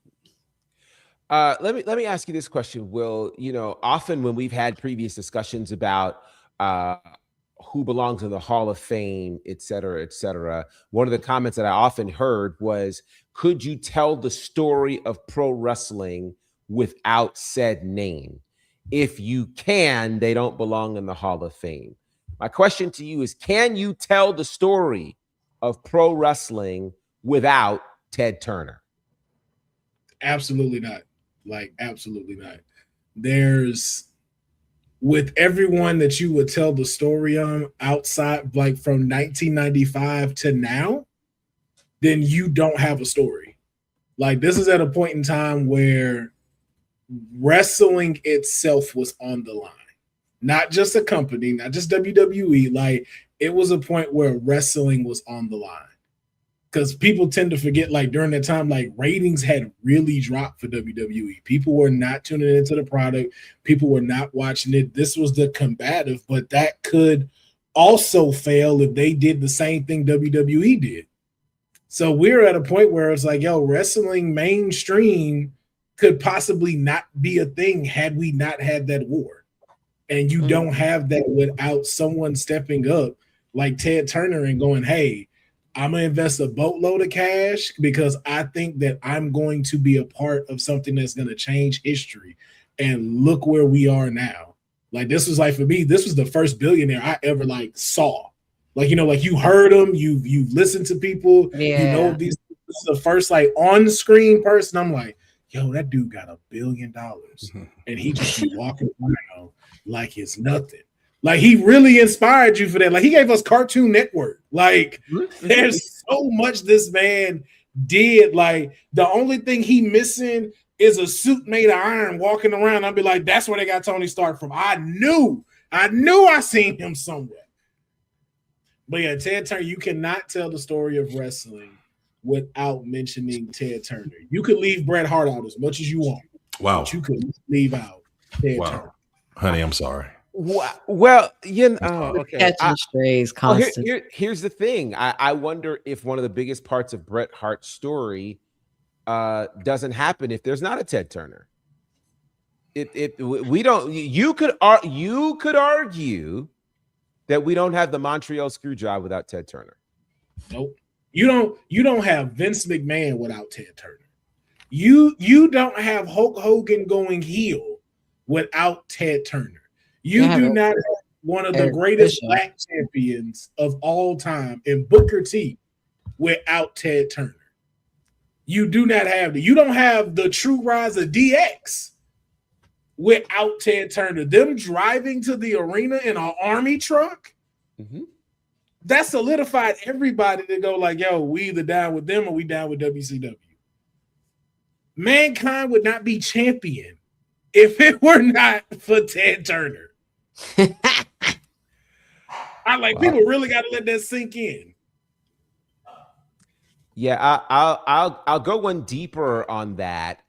Let me ask you this question, Will. You know, often when we've had previous discussions about who belongs in the Hall of Fame, et cetera, one of the comments that I often heard was, could you tell the story of pro wrestling without said name? If you can, they don't belong in the Hall of Fame. My question to you is, can you tell the story of pro wrestling without Ted Turner? Absolutely not. Like, absolutely not. There's, with everyone that you would tell the story on outside, like from 1995 to now, then you don't have a story. Like, this is at a point in time where wrestling itself was on the line. Not just a company, not just WWE. Like, it was a point where wrestling was on the line. Because people tend to forget, like, during that time, like, ratings had really dropped for WWE. People were not tuning into the product. People were not watching it. This was the combative, but that could also fail if they did the same thing WWE did. So we're at a point where it's like, yo, wrestling mainstream could possibly not be a thing had we not had that war. And you don't have that without someone stepping up like Ted Turner and going, hey, I'm going to invest a boatload of cash because I think that I'm going to be a part of something that's going to change history. And look where we are now. Like, this was like, for me, this was the first billionaire I ever like saw. Like, you know, like you heard him, you've listened to people, you know, this is the first like on-screen person. I'm like, yo, that dude got $1 billion. And he just be walking around like it's nothing. Like, he really inspired you for that. Like, he gave us Cartoon Network. Like, there's so much this man did. Like, the only thing he missing is a suit made of iron walking around. I'd be like, that's where they got Tony Stark from. I knew I seen him somewhere. But yeah, Ted Turner, you cannot tell the story of wrestling without mentioning Ted Turner. You could leave Bret Hart out as much as you want. Wow. But you could leave out Ted Turner. Honey, I'm sorry. Well, you know, okay. Catching strays constant. Here's the thing. I wonder if one of the biggest parts of Bret Hart's story doesn't happen if there's not a Ted Turner. We don't. You could argue that we don't have the Montreal Screwjob without Ted Turner. Nope. You don't have Vince McMahon without Ted Turner. You don't have Hulk Hogan going heel without Ted Turner. You do not have one of the greatest black champions of all time in Booker T without Ted Turner. You do not have you don't have the true rise of DX without Ted Turner. Them driving to the arena in an army truck, that solidified everybody to go like, yo, we either down with them or we down with WCW. Mankind would not be champion if it were not for Ted Turner. People really got to let that sink in. Yeah, I'll go one deeper on that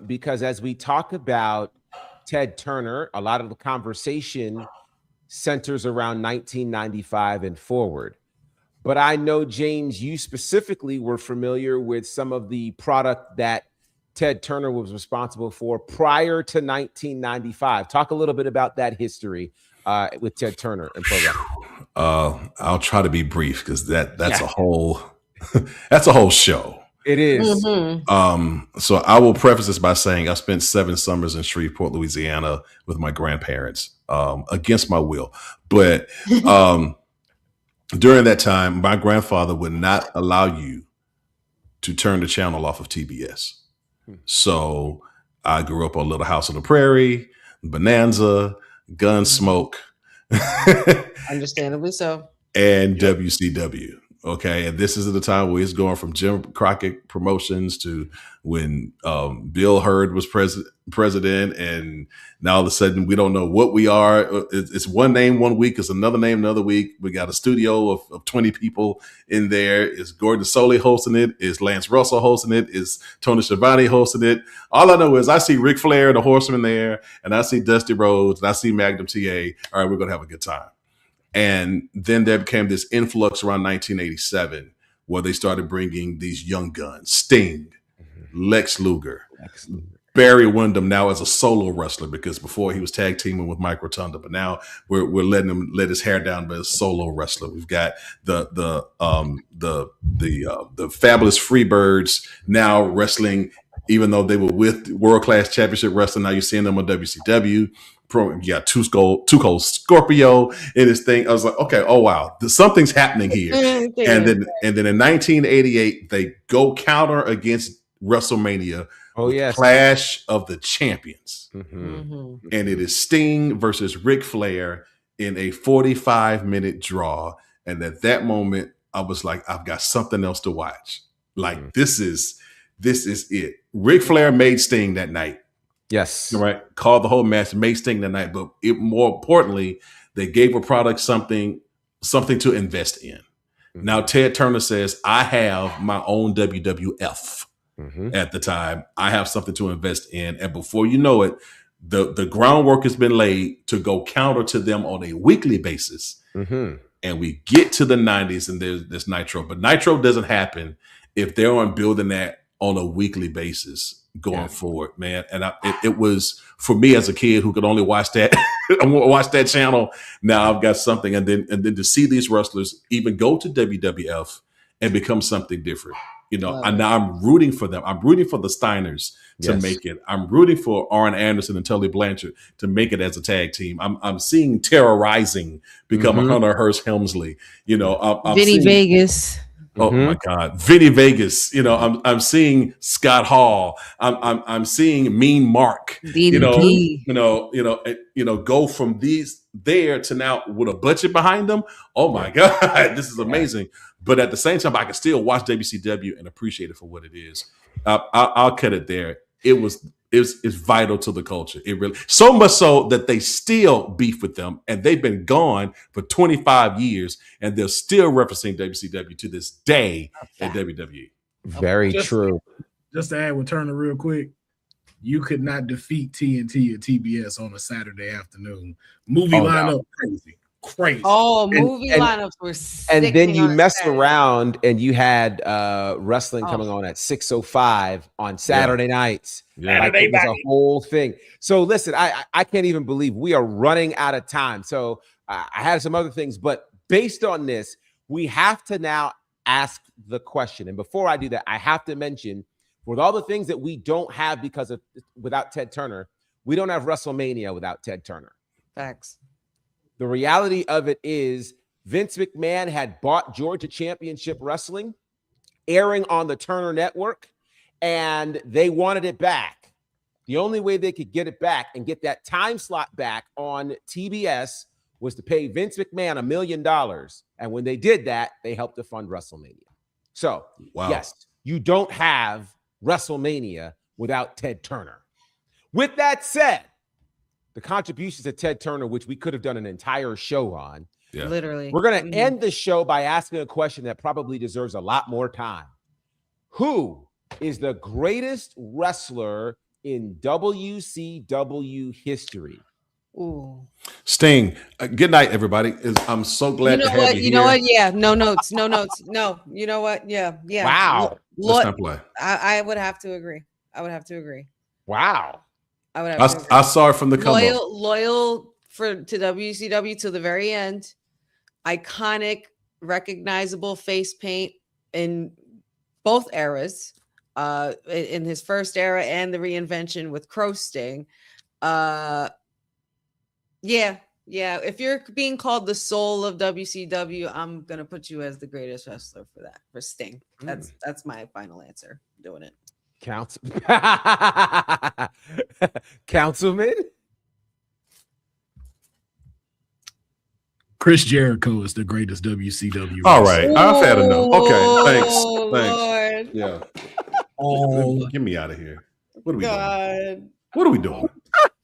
because as we talk about Ted Turner, a lot of the conversation centers around 1995 and forward. But I know, James, you specifically were familiar with some of the product that Ted Turner was responsible for prior to 1995. Talk a little bit about that history with Ted Turner and program. I'll try to be brief because that's a whole that's a whole show. It is. So I will preface this by saying I spent 7 summers in Shreveport, Louisiana with my grandparents against my will. But during that time, my grandfather would not allow you to turn the channel off of TBS. So I grew up on Little House on the Prairie, Bonanza, Gunsmoke, Understandably so. and WCW. Okay, and this is the time where it's going from Jim Crockett Promotions to when Bill Hurd was president, and now all of a sudden we don't know what we are. It's one name one week, it's another name another week. We got a studio of 20 people in there. Is Gordon Solie hosting it? Is Lance Russell hosting it? Is Tony Schiavone hosting it? All I know is I see Ric Flair, the Horseman there, and I see Dusty Rhodes, and I see Magnum TA. All right, we're gonna have a good time. And then there became this influx around 1987 where they started bringing these young guns, Sting, Lex Luger, Barry Windham now as a solo wrestler, because before he was tag teaming with Mike Rotunda, but now we're letting him let his hair down as a solo wrestler. We've got the Fabulous Freebirds now wrestling, even though they were with World Class Championship Wrestling. Now you're seeing them on WCW. You got Too Cold Scorpio in this thing. I was like, okay, oh wow, something's happening here. And then in 1988, they go counter against WrestleMania. Clash of the Champions. And it is Sting versus Ric Flair in a 45-minute draw. And at that moment, I was like, I've got something else to watch. Like this is it. Ric Flair made Sting that night. Yes. Right. Called the whole match, made Sting that night. But more importantly, they gave a product something to invest in. Now, Ted Turner says, I have my own WWF at the time. I have something to invest in. And before you know it, the groundwork has been laid to go counter to them on a weekly basis. And we get to the 90s and there's Nitro. But Nitro doesn't happen if they aren't building that on a weekly basis going forward, man. And it was, for me as a kid who could only watch that, watch that channel, now I've got something. And then to see these wrestlers even go to WWF and become something different. You know, and now I'm rooting for them. I'm rooting for the Steiners to make it. I'm rooting for Arn Anderson and Tully Blanchard to make it as a tag team. I'm seeing Terrorizing become a Hunter Hearst Helmsley. You know, I'm Vinny seeing Vegas. Oh my God, Vinny Vegas. You know, I'm seeing Scott Hall. I'm seeing Mean Mark. DDP. You know, go from these there to now with a budget behind them. Oh my God, this is amazing. But at the same time, I can still watch WCW and appreciate it for what it is. I'll cut it there. It's vital to the culture. It really, so much so that they still beef with them, and they've been gone for 25 years, and they're still referencing WCW to this day at WWE. Very true. Just to add with Turner real quick, you could not defeat TNT or TBS on a Saturday afternoon. Movie lineup, crazy. Oh, movie lineups were sick. And then you messed around and you had wrestling coming on at 6:05 on Saturday nights. Like it was a whole thing. So listen, I can't even believe we are running out of time. So I had some other things, but based on this, we have to now ask the question. And before I do that, I have to mention, with all the things that we don't have without Ted Turner, we don't have WrestleMania without Ted Turner. Facts. The reality of it is Vince McMahon had bought Georgia Championship Wrestling, airing on the Turner Network, and they wanted it back. The only way they could get it back and get that time slot back on TBS was to pay Vince McMahon $1 million. And when they did that, they helped to fund WrestleMania. So, yes, you don't have WrestleMania without Ted Turner. With that said, the contributions of Ted Turner, which we could have done an entire show on. Literally. We're going to end the show by asking a question that probably deserves a lot more time. Who is the greatest wrestler in WCW history? Ooh. Sting. Good night, everybody. I'm so glad to have you here. You know what? Yeah. No notes. No. You know what? Yeah. Wow. Let's not play. I would have to agree. Wow. I saw it from the come up. Loyal to WCW to the very end. Iconic, recognizable face paint in both eras. In his first era and the reinvention with Crow Sting. Yeah. If you're being called the soul of WCW, I'm gonna put you as the greatest wrestler for Sting. That's my final answer. Doing it. Councilman? Chris Jericho is the greatest WCW. All right, I've had enough. Okay, thanks. Lord. Yeah. Oh, Get me out of here. What are we doing? God. What are we doing?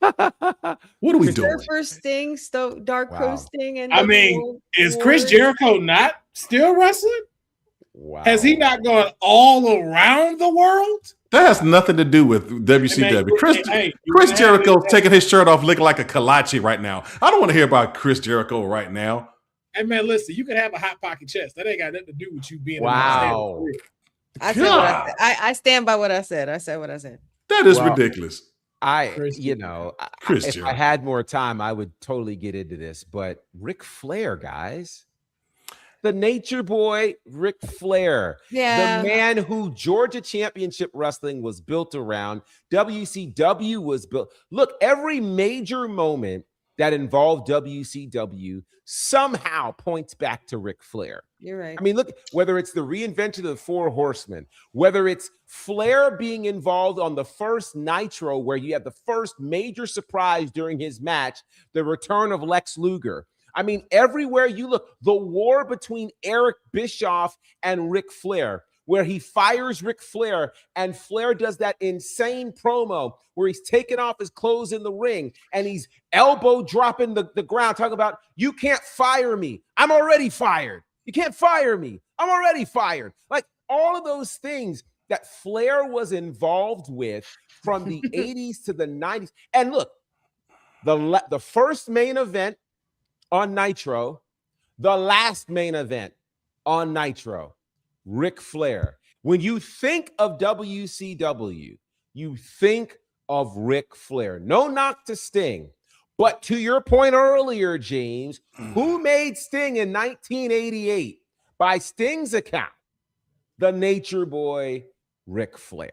What are we doing? Surfer Sting, Dark Pro Sting, and I mean, is Chris Jericho not still wrestling? Wow. Has he not gone all around the world? That has nothing to do with WCW. Chris Jericho's taking his shirt off looking like a kolache right now. I don't want to hear about Chris Jericho right now. Hey, man, listen, you can have a hot pocket chest. That ain't got nothing to do with you being wow. I said what I said. I stand by what I said. I said what I said. That is ridiculous. If I had more time, I would totally get into this. But Ric Flair, guys. The Nature Boy, Ric Flair, the man who Georgia Championship Wrestling was built around, WCW was built. Look, every major moment that involved WCW somehow points back to Ric Flair. You're right. I mean, look, whether it's the reinvention of the Four Horsemen, whether it's Flair being involved on the first Nitro, where you had the first major surprise during his match, the return of Lex Luger. I mean, everywhere you look, the war between Eric Bischoff and Ric Flair, where he fires Ric Flair and Flair does that insane promo where he's taking off his clothes in the ring and he's elbow dropping the ground, talking about, you can't fire me. I'm already fired. You can't fire me. I'm already fired. Like all of those things that Flair was involved with from the 80s to the 90s. And look, the first main event on Nitro, the last main event on Nitro, Ric Flair. When you think of WCW, you think of Ric Flair. No knock to Sting, but to your point earlier, James, who made Sting in 1988? By Sting's account, the Nature Boy, Ric Flair.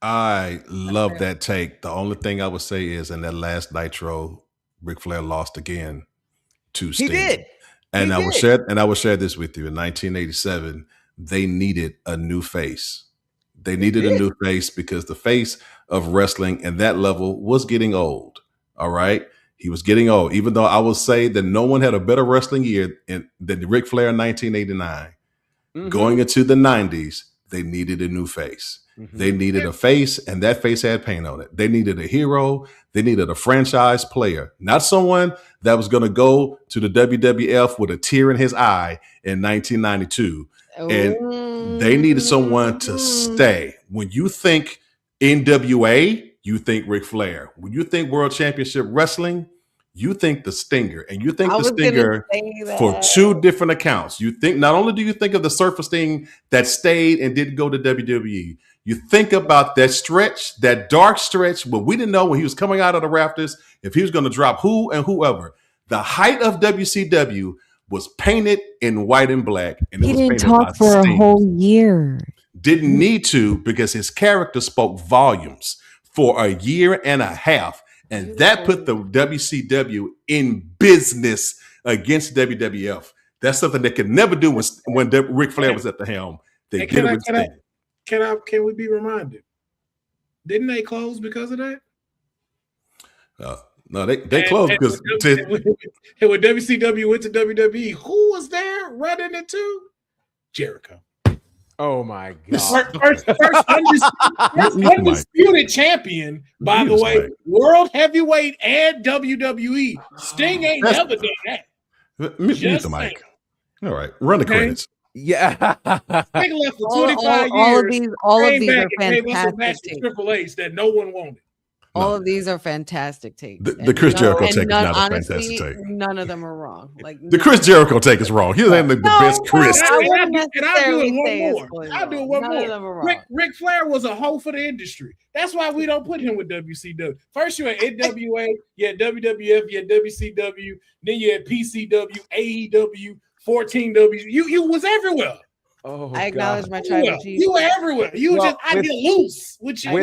I love that take. The only thing I would say is in that last Nitro, Ric Flair lost again to Sting. He did. And I will share this with you. In 1987, they needed a new face. They needed a new face because the face of wrestling at that level was getting old. All right. He was getting old, even though I will say that no one had a better wrestling year than Ric Flair in 1989. Mm-hmm. Going into the 90s, they needed a new face. Mm-hmm. They needed a face, and that face had paint on it. They needed a hero. They needed a franchise player, not someone that was going to go to the WWF with a tear in his eye in 1992. And they needed someone to stay. When you think NWA, you think Ric Flair. When you think World Championship Wrestling, you think the Stinger. And you think the Stinger for two different accounts. You think, not only do you think of the Surfer Sting that stayed and didn't go to WWE, you think about that stretch, that dark stretch, where we didn't know when he was coming out of the rafters if he was going to drop who and whoever. The height of WCW was painted in white and black. And he didn't talk for a whole year. Didn't need to, because his character spoke volumes for a year and a half. And that put the WCW in business against WWF. That's something they could never do when Ric Flair was at the helm. They did it with Sting. Can we be reminded? Didn't they close because of that? No, they closed because when WCW went to WWE, who was there running it to? Jericho. Oh my God! First undisputed champion, by the way, world heavyweight and WWE. Sting ain't never done that. Mute the mic. All right, run the credits. Yeah. Sting left for 25 years. All of these are fantastic. Triple H that no one wanted. All of these are fantastic takes. The Chris Jericho take is not a fantastic take. None of them are wrong. Like the Chris Jericho take is wrong. He ain't the best Chris. I'll do it one more. Ric Flair was a hoe for the industry. That's why we don't put him with WCW. First you had NWA, you had WWF, you had WCW, then you had PCW, AEW, 14W. You was everywhere. Oh, I acknowledge my tribal chief. You were everywhere. I get loose with you.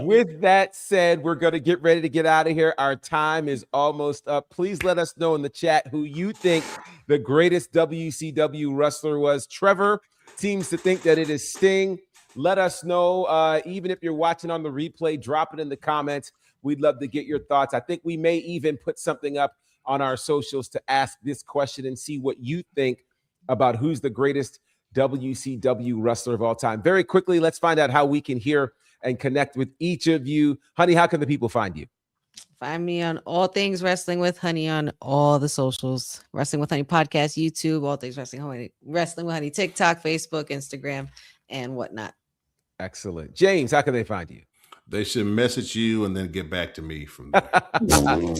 With that said, we're going to get ready to get out of here. Our time is almost up. Please let us know in the chat who you think the greatest WCW wrestler was. Trevor seems to think that it is Sting. Let us know. Even if you're watching on the replay, drop it in the comments. We'd love to get your thoughts. I think we may even put something up on our socials to ask this question and see what you think about who's the greatest WCW wrestler of all time. Very quickly, let's find out how we can hear and connect with each of you. Honey, how can the people find you? Find me on all things Wrestling with Honey on all the socials. Wrestling with Honey podcast, YouTube, all things Wrestling with Honey, TikTok, Facebook, Instagram, and whatnot. Excellent. James, how can they find you? They should message you and then get back to me from there.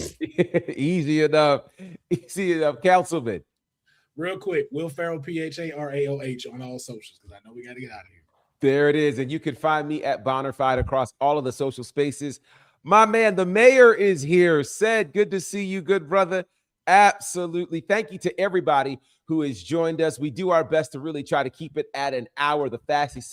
Easy enough. Easy enough. Councilman. Real quick, Will Ferrell, PHARAOH on all socials, because I know we got to get out of here. There it is. And you can find me at Bonnerfied across all of the social spaces. My man, the mayor is here. Said, good to see you, good brother. Absolutely. Thank you to everybody who has joined us. We do our best to really try to keep it at an hour, the fastest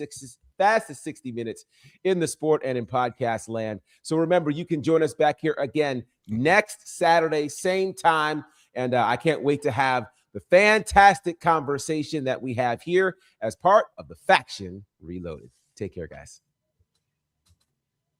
60 minutes in the sport and in podcast land. So remember, you can join us back here again next Saturday, same time. And I can't wait to have the fantastic conversation that we have here as part of the Faction Reloaded. Take care, guys.